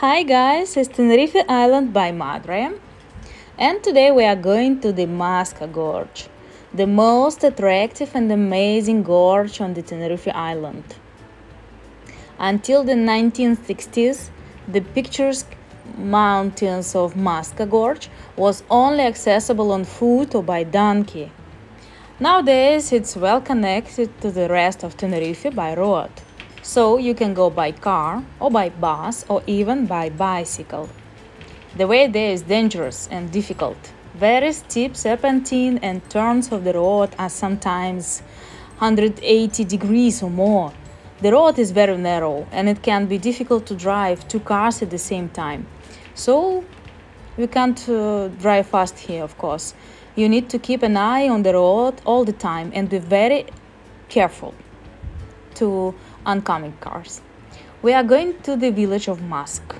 Hi guys, it's Tenerife Island by Madre, and today we are going to the Masca Gorge, the most attractive and amazing gorge on the Tenerife Island. Until the 1960s, the picturesque mountains of Masca Gorge was only accessible on foot or by donkey. Nowadays, it's well connected to the rest of Tenerife by road. So you can go by car or by bus or even by bicycle. The way there is dangerous and difficult. Very steep serpentine and turns of the road are sometimes 180 degrees or more. The road is very narrow and it can be difficult to drive two cars at the same time. So you can't drive fast here, of course. You need to keep an eye on the road all the time and be very careful to oncoming cars. We are going to the village of Masca,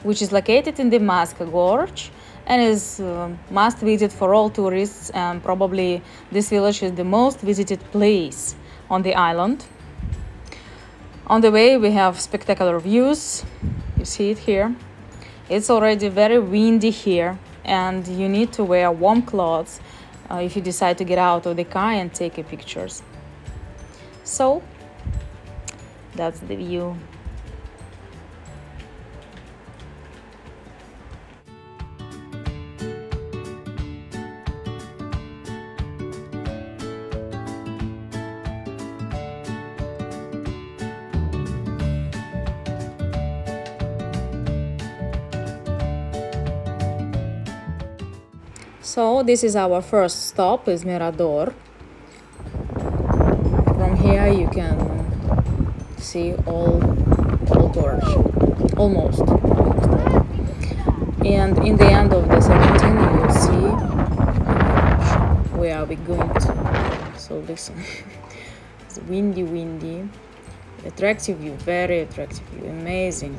which is located in the Masca Gorge and is must visit for all tourists, and probably this village is the most visited place on the island. On the way we have spectacular views. You see it here. It's already very windy here and you need to wear warm clothes if you decide to get out of the car and take pictures. So that's the view. So this is our first stop, is Mirador. From here you can see all gorge, almost. And in the end of the 17 you will see where are we going to. So listen, it's windy, attractive view, very attractive view, amazing.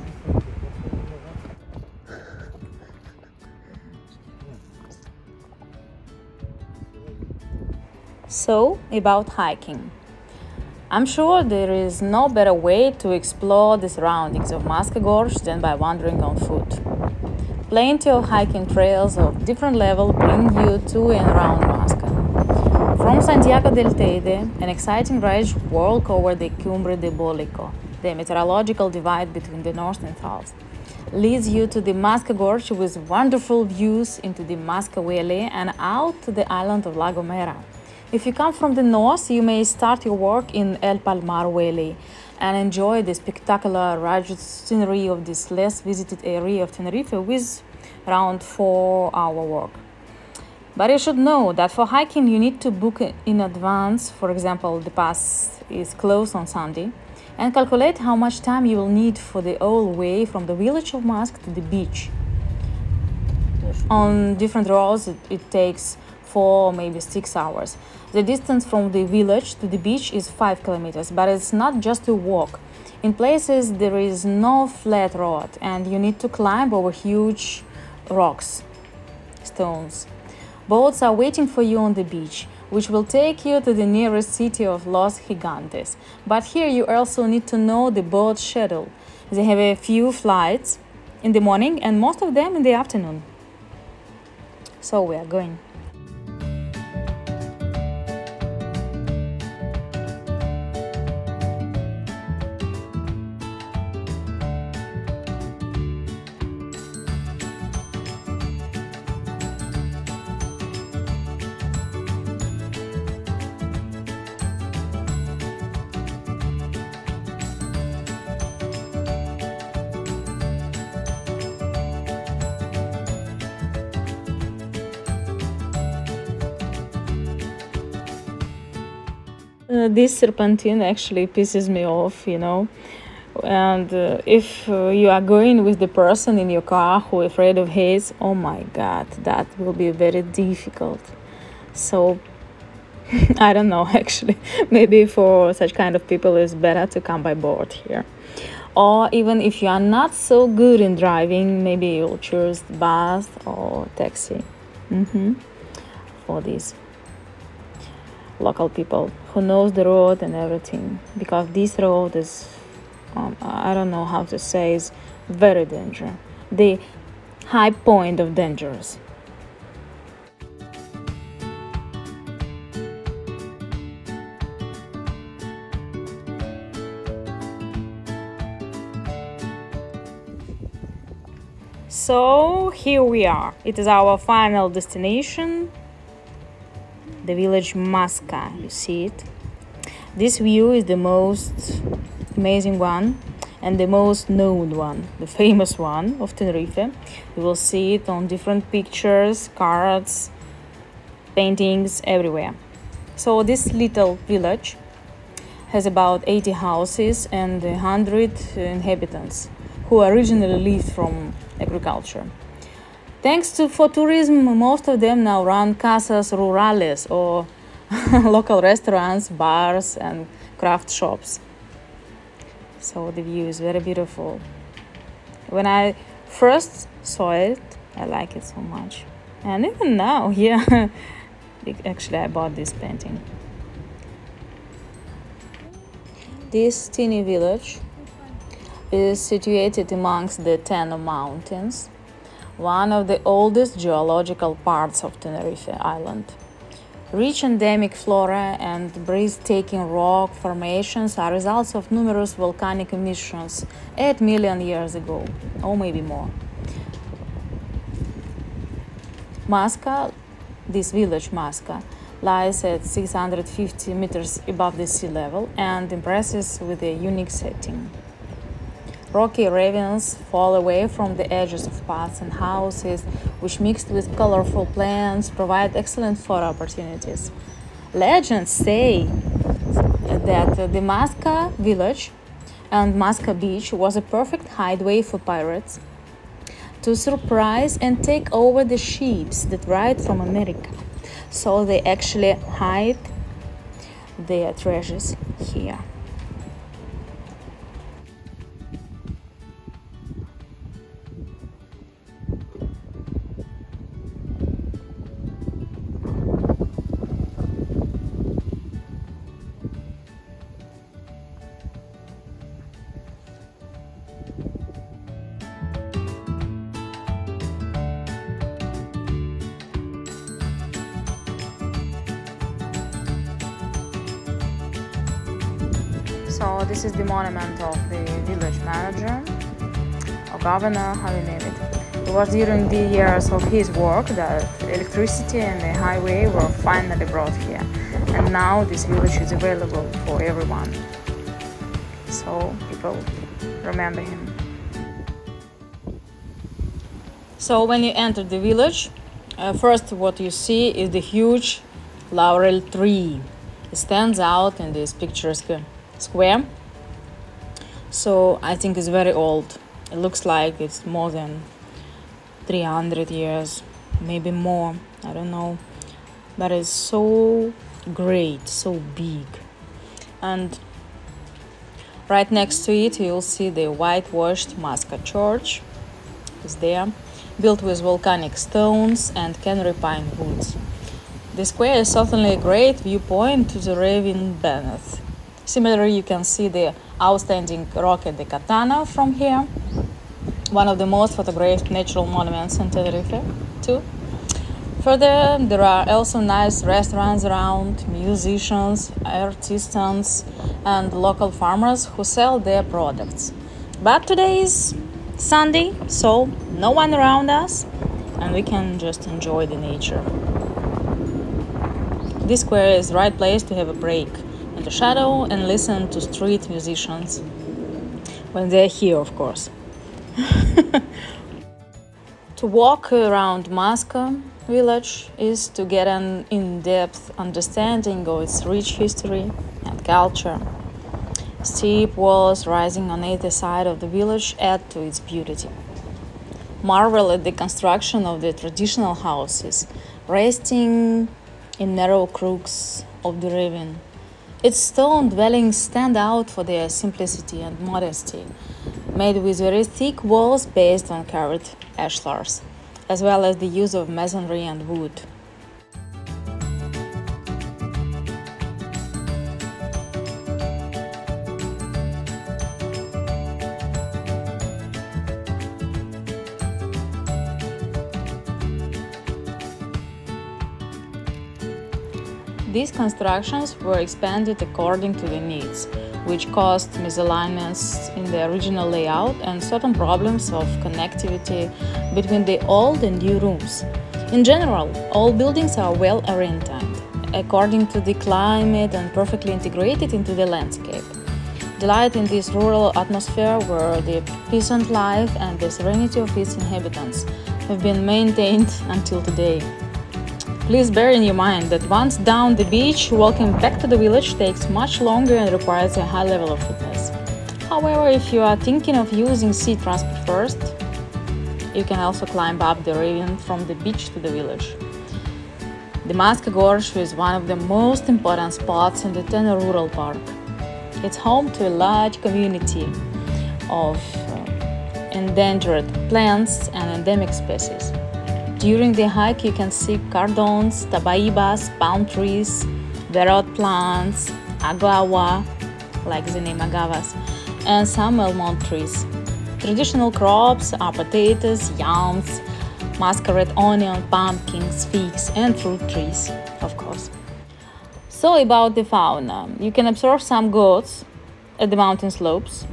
So, about hiking. I'm sure there is no better way to explore the surroundings of Masca Gorge than by wandering on foot. Plenty of hiking trails of different levels bring you to and around Masca. From Santiago del Teide, an exciting ridge walk over the Cumbre de Bolico, the meteorological divide between the north and south, leads you to the Masca Gorge with wonderful views into the Masca Valley and out to the island of La Gomera. If you come from the north, you may start your walk in El Palmar Valley and enjoy the spectacular rugged scenery of this less visited area of Tenerife with around 4-hour walk. But you should know that for hiking you need to book in advance. For example, the pass is closed on Sunday, and calculate how much time you will need for the whole way from the village of Masca to the beach. On different roads it takes 4 or maybe 6 hours. The distance from the village to the beach is 5 kilometers, but it's not just a walk. In places there is no flat road and you need to climb over huge rocks, stones. Boats are waiting for you on the beach, which will take you to the nearest city of Los Gigantes. But here you also need to know the boat schedule. They have a few flights in the morning and most of them in the afternoon. So we are going. This serpentine actually pisses me off, you know. And if you are going with the person in your car who is afraid of heights, oh my god, that will be very difficult. So I don't know, actually. Maybe for such kind of people it's better to come by boat here. Or even if you are not so good in driving, maybe you'll choose bus or taxi for this. Local people who knows the road and everything, because this road is I don't know how to say, is very dangerous. The high point of dangerous. So here we are. It is our final destination, the village Masca. You see it? This view is the most amazing one and the most known one, the famous one of Tenerife. You will see it on different pictures, cards, paintings, everywhere. So this little village has about 80 houses and 100 inhabitants who originally lived from agriculture. Thanks for tourism, most of them now run casas rurales or local restaurants, bars and craft shops. So the view is very beautiful. When I first saw it, I like it so much. And even now, yeah, actually I bought this painting. This teeny village is situated amongst the Tenor Mountains, one of the oldest geological parts of Tenerife Island. Rich endemic flora and breathtaking rock formations are results of numerous volcanic emissions 8 million years ago, or maybe more. Masca, this village Masca, lies at 650 meters above the sea level and impresses with a unique setting. Rocky ravines fall away from the edges of paths and houses, which mixed with colorful plants provide excellent photo opportunities. Legends say that the Masca village and Masca beach was a perfect hideaway for pirates to surprise and take over the ships that ride from America. So they actually hide their treasures here. So this is the monument of the village manager or governor, how you name it. It was during the years of his work that electricity and the highway were finally brought here. And now this village is available for everyone. So people remember him. So when you enter the village, first what you see is the huge laurel tree. It stands out in this picturesque square. So I think it's very old. It looks like it's more than 300 years, maybe more, I don't know. But it's so great, so big. And right next to it you'll see the whitewashed Masca Church. It's there, built with volcanic stones and canary pine woods. The square is certainly a great viewpoint to the ravine beneath. Similarly, you can see the outstanding rocket de Katana from here, one of the most photographed natural monuments in Tenerife, too. Further, there are also nice restaurants around, musicians, artisans, and local farmers who sell their products. But today is Sunday, so no one around us, and we can just enjoy the nature. This square is the right place to have a break in the shadow and listen to street musicians when they're here, of course. To walk around Masca village is to get an in-depth understanding of its rich history and culture. Steep walls rising on either side of the village add to its beauty. Marvel at the construction of the traditional houses, resting in narrow crooks of the ravine. Its stone dwellings stand out for their simplicity and modesty, made with very thick walls based on carved ashlars, as well as the use of masonry and wood. These constructions were expanded according to the needs, which caused misalignments in the original layout and certain problems of connectivity between the old and new rooms. In general, all buildings are well oriented according to the climate and perfectly integrated into the landscape. Delight in this rural atmosphere where the peasant life and the serenity of its inhabitants have been maintained until today. Please bear in your mind that once down the beach, walking back to the village takes much longer and requires a high level of fitness. However, if you are thinking of using sea transport first, you can also climb up the ravine from the beach to the village. The Masca Gorge is one of the most important spots in the Tenerife Rural Park. It's home to a large community of endangered plants and endemic species. During the hike, you can see cardons, tabaibas, palm trees, verot plants, agava, like the name agavas, and some almond trees. Traditional crops are potatoes, yams, masquerade onion, pumpkins, figs, and fruit trees, of course. So about the fauna, you can observe some goats at the mountain slopes,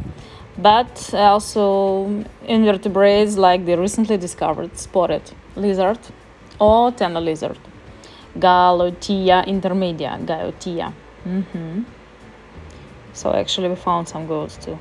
but also invertebrates like the recently discovered spotted lizard or tender lizard, Galotia intermedia, Galotia. So actually we found some goats too.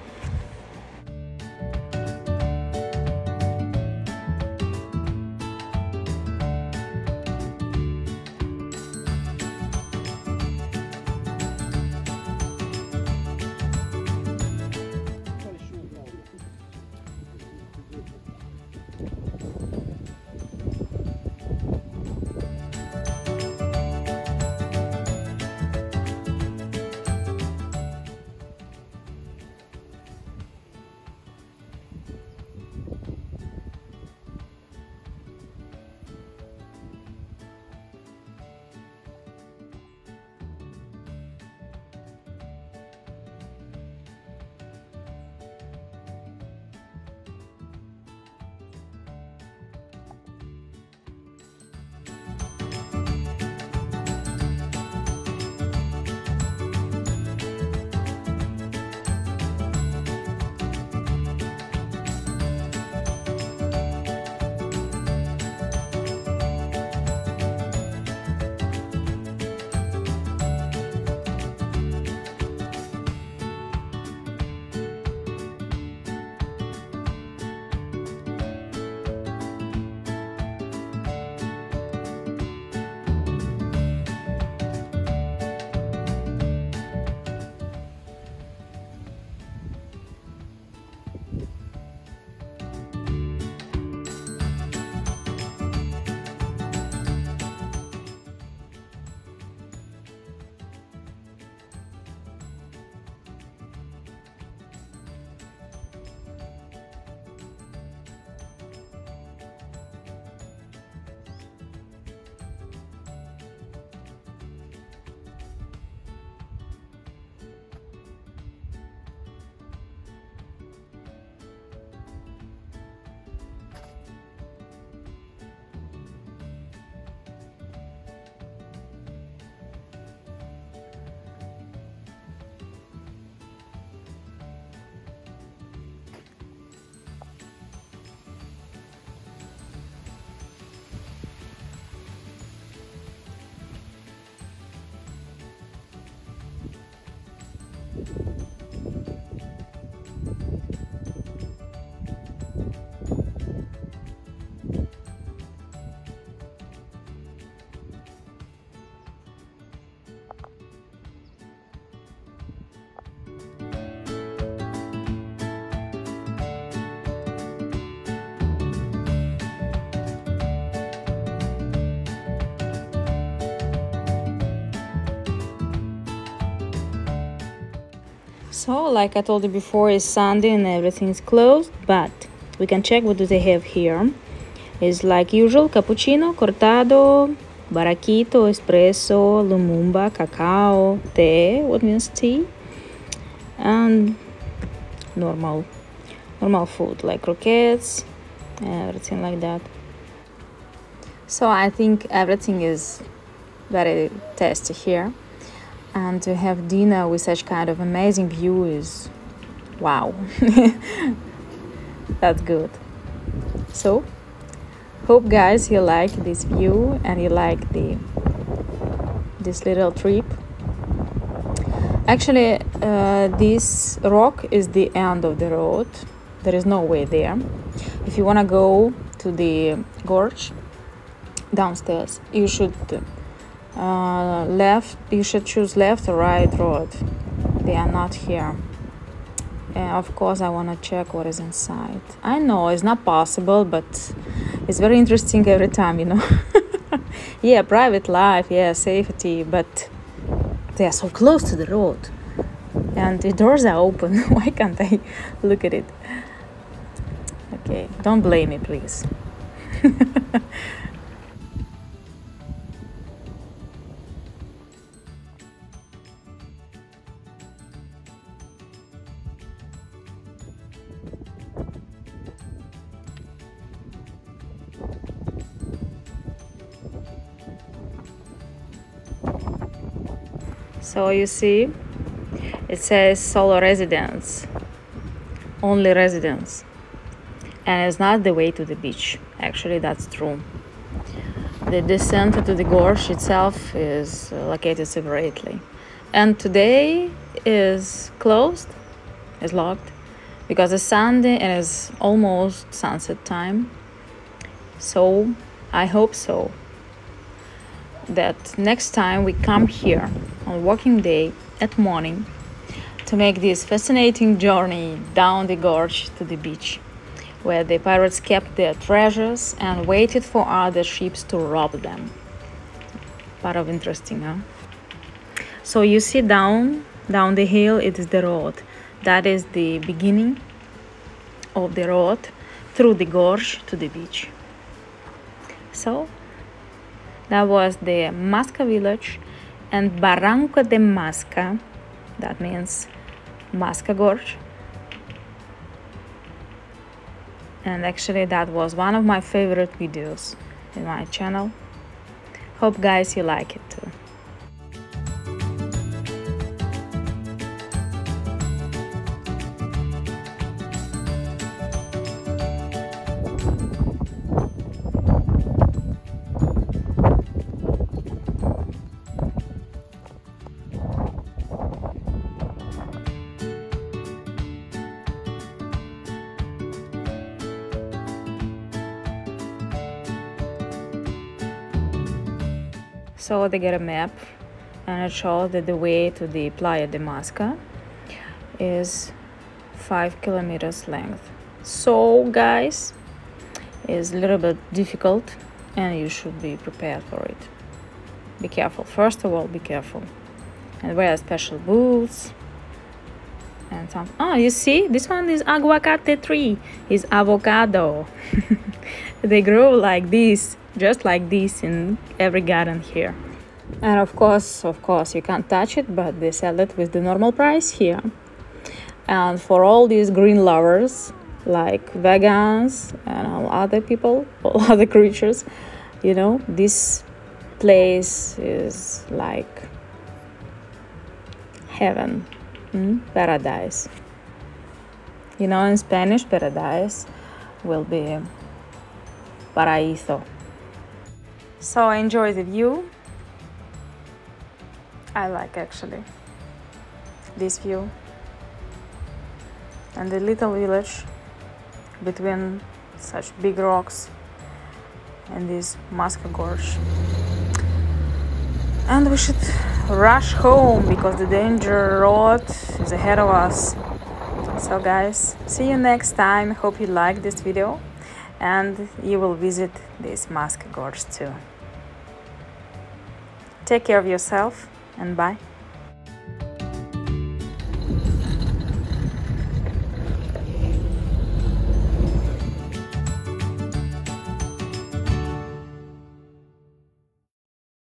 So, like I told you before, it's Sunday and everything is closed, but we can check what do they have here. It's like usual, cappuccino, cortado, barraquito, espresso, lumumba, cacao, tea, what means tea, and normal food like croquettes, everything like that. So I think everything is very tasty here. And to have dinner with such kind of amazing view is wow. That's good. So hope guys you like this view and you like this little trip. Actually, this rock is the end of the road. There is no way there. If you want to go to the gorge downstairs, you should choose left or right road. They are not here. Of course, I want to check what is inside. I know it's not possible, but it's very interesting every time, you know. Yeah, private life, yeah, safety, but they are so close to the road and the doors are open. Why can't I look at it? Okay, don't blame me, please. So you see, it says solo residence, only residence, and it's not the way to the beach. Actually, that's true. The descent to the gorge itself is located separately, and today is closed, is locked, because it's Sunday and it's almost sunset time. So I hope so that next time we come here on working day at morning to make this fascinating journey down the gorge to the beach, where the pirates kept their treasures and waited for other ships to rob them. Part of interesting, huh? So you see down the hill, it is the road. That is the beginning of the road through the gorge to the beach. So that was the Masca village and Barranco de Masca, that means Masca Gorge. And actually that was one of my favorite videos in my channel. Hope guys you like it too. So they get a map and it shows that the way to the Playa de Masca is 5 kilometers length. So guys, it's a little bit difficult and you should be prepared for it. Be careful. First of all, be careful. And wear special boots. And some, oh, you see, this one is aguacate tree, is avocado. They grow like this, just like this in every garden here. And of course, you can't touch it, but they sell it with the normal price here. And for all these green lovers, like vegans and all other people, all other creatures, you know, this place is like heaven, paradise. You know, in Spanish, paradise will be paraíso. So I enjoy the view. I like actually this view and the little village between such big rocks and this Masca Gorge. And we should rush home because the danger road is ahead of us. So guys, see you next time. Hope you like this video and you will visit this Masca Gorge too. Take care of yourself and bye.